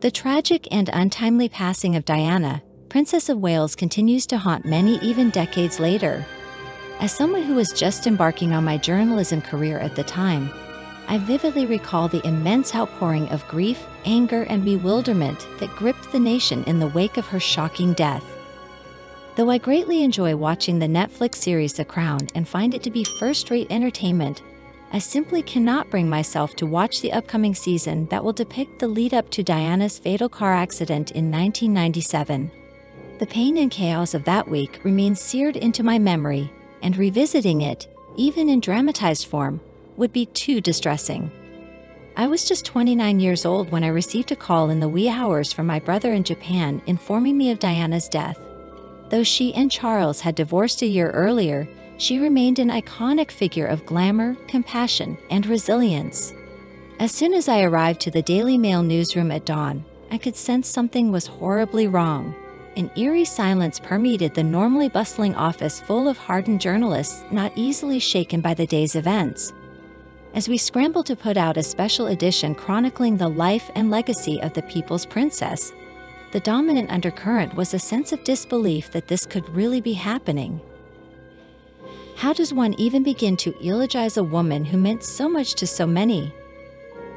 The tragic and untimely passing of Diana, Princess of Wales, continues to haunt many even decades later. As someone who was just embarking on my journalism career at the time, I vividly recall the immense outpouring of grief, anger, and bewilderment that gripped the nation in the wake of her shocking death. Though I greatly enjoy watching the Netflix series The Crown and find it to be first-rate entertainment, I simply cannot bring myself to watch the upcoming season that will depict the lead-up to Diana's fatal car accident in 1997. The pain and chaos of that week remains seared into my memory, and revisiting it, even in dramatized form, would be too distressing. I was just 29 years old when I received a call in the wee hours from my brother in Japan informing me of Diana's death. Though she and Charles had divorced a year earlier, she remained an iconic figure of glamour, compassion, and resilience. As soon as I arrived to the Daily Mail newsroom at dawn, I could sense something was horribly wrong. An eerie silence permeated the normally bustling office full of hardened journalists not easily shaken by the day's events. As we scrambled to put out a special edition chronicling the life and legacy of the People's Princess, the dominant undercurrent was a sense of disbelief that this could really be happening. How does one even begin to eulogize a woman who meant so much to so many?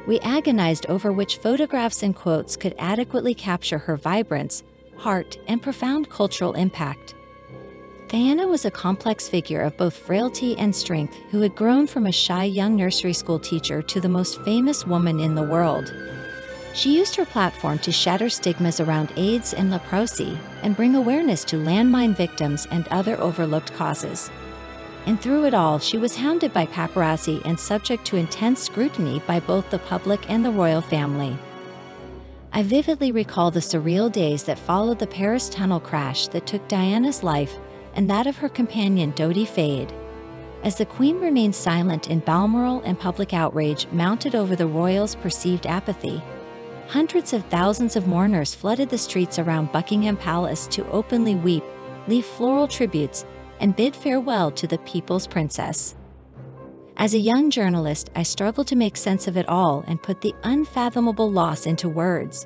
We agonized over which photographs and quotes could adequately capture her vibrance, heart, and profound cultural impact. Diana was a complex figure of both frailty and strength who had grown from a shy young nursery school teacher to the most famous woman in the world. She used her platform to shatter stigmas around AIDS and leprosy and bring awareness to landmine victims and other overlooked causes. And through it all, she was hounded by paparazzi and subject to intense scrutiny by both the public and the royal family. I vividly recall the surreal days that followed the Paris tunnel crash that took Diana's life and that of her companion Dodi Fayed. As the Queen remained silent in Balmoral and public outrage mounted over the royals' perceived apathy, hundreds of thousands of mourners flooded the streets around Buckingham Palace to openly weep, leave floral tributes, and bid farewell to the People's Princess. As a young journalist, I struggled to make sense of it all and put the unfathomable loss into words.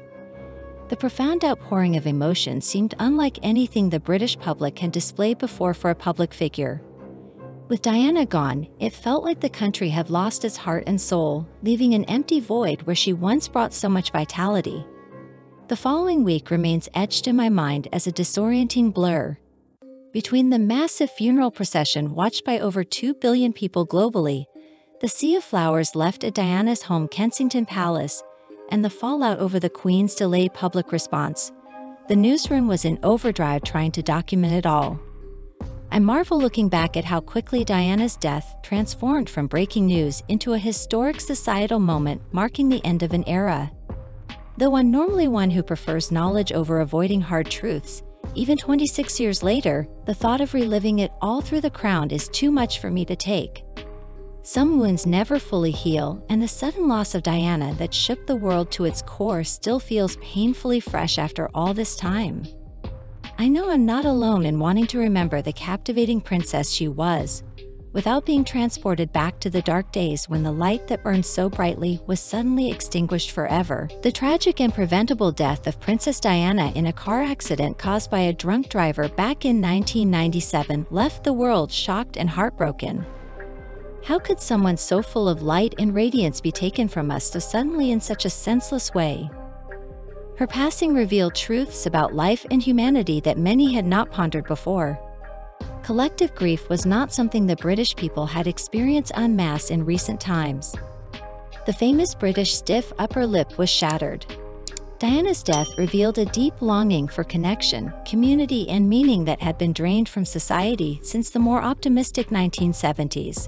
The profound outpouring of emotion seemed unlike anything the British public had displayed before for a public figure. With Diana gone, it felt like the country had lost its heart and soul, leaving an empty void where she once brought so much vitality. The following week remains etched in my mind as a disorienting blur. Between the massive funeral procession watched by over 2 billion people globally, the sea of flowers left at Diana's home Kensington Palace, and the fallout over the Queen's delayed public response, the newsroom was in overdrive trying to document it all. I marvel looking back at how quickly Diana's death transformed from breaking news into a historic societal moment marking the end of an era. Though I'm normally one who prefers knowledge over avoiding hard truths, even 26 years later, the thought of reliving it all through The Crown is too much for me to take. Some wounds never fully heal, and the sudden loss of Diana that shook the world to its core still feels painfully fresh after all this time. I know I'm not alone in wanting to remember the captivating princess she was, without being transported back to the dark days when the light that burned so brightly was suddenly extinguished forever. The tragic and preventable death of Princess Diana in a car accident caused by a drunk driver back in 1997 left the world shocked and heartbroken. How could someone so full of light and radiance be taken from us so suddenly in such a senseless way? Her passing revealed truths about life and humanity that many had not pondered before. Collective grief was not something the British people had experienced en masse in recent times. The famous British stiff upper lip was shattered. Diana's death revealed a deep longing for connection, community, and meaning that had been drained from society since the more optimistic 1970s.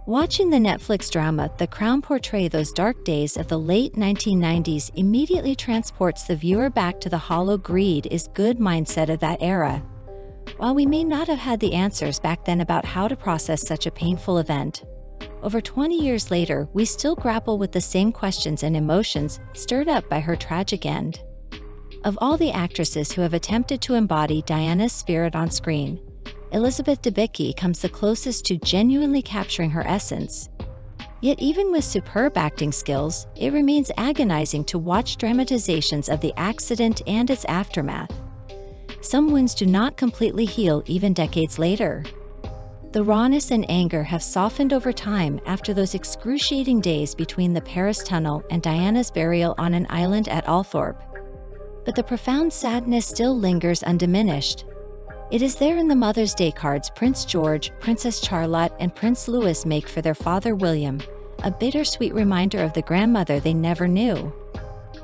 Watching the Netflix drama The Crown portray those dark days of the late 1990s immediately transports the viewer back to the hollow greed is good mindset of that era. While we may not have had the answers back then about how to process such a painful event, over 20 years later, we still grapple with the same questions and emotions stirred up by her tragic end. Of all the actresses who have attempted to embody Diana's spirit on screen, Elizabeth Debicki comes the closest to genuinely capturing her essence. Yet even with superb acting skills, it remains agonizing to watch dramatizations of the accident and its aftermath. Some wounds do not completely heal even decades later. The rawness and anger have softened over time after those excruciating days between the Paris tunnel and Diana's burial on an island at Althorpe. But the profound sadness still lingers undiminished. It is there in the Mother's Day cards Prince George, Princess Charlotte, and Prince Louis make for their father William, a bittersweet reminder of the grandmother they never knew.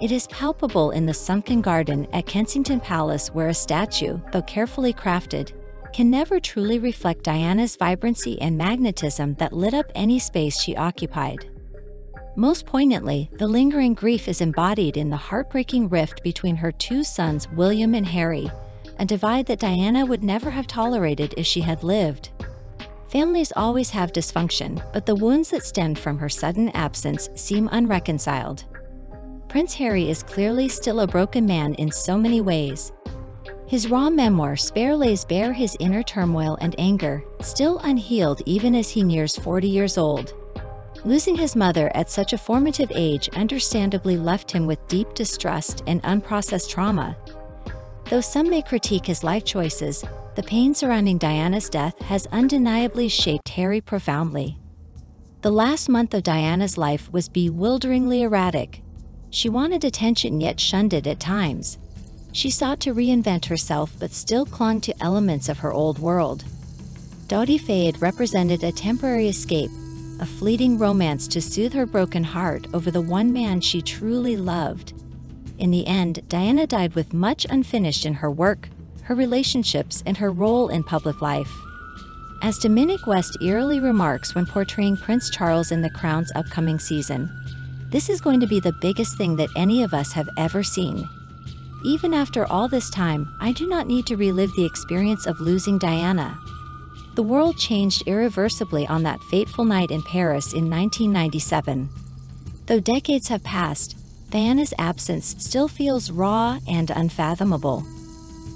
It is palpable in the sunken garden at Kensington Palace, where a statue, though carefully crafted, can never truly reflect Diana's vibrancy and magnetism that lit up any space she occupied. Most poignantly, the lingering grief is embodied in the heartbreaking rift between her two sons, William and Harry, a divide that Diana would never have tolerated if she had lived. Families always have dysfunction, but the wounds that stemmed from her sudden absence seem unreconciled. Prince Harry is clearly still a broken man in so many ways. His raw memoir Spare lays bare his inner turmoil and anger, still unhealed even as he nears 40 years old. Losing his mother at such a formative age understandably left him with deep distrust and unprocessed trauma. Though some may critique his life choices, the pain surrounding Diana's death has undeniably shaped Harry profoundly. The last month of Diana's life was bewilderingly erratic. She wanted attention yet shunned it at times. She sought to reinvent herself but still clung to elements of her old world. Dodi Fayed represented a temporary escape, a fleeting romance to soothe her broken heart over the one man she truly loved. In the end, Diana died with much unfinished in her work, her relationships, and her role in public life. As Dominic West eerily remarks when portraying Prince Charles in The Crown's upcoming season, "This is going to be the biggest thing that any of us have ever seen. Even after all this time, I do not need to relive the experience of losing Diana." The world changed irreversibly on that fateful night in Paris in 1997. Though decades have passed, Diana's absence still feels raw and unfathomable.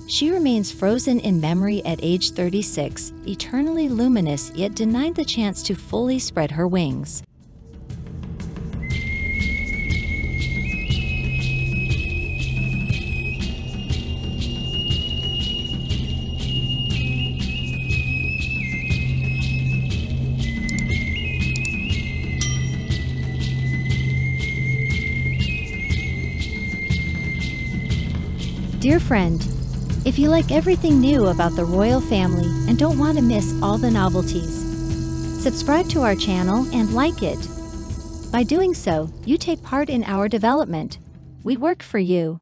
She remains frozen in memory at age 36, eternally luminous yet denied the chance to fully spread her wings. Dear friend, if you like everything new about the royal family and don't want to miss all the novelties, subscribe to our channel and like it. By doing so, you take part in our development. We work for you.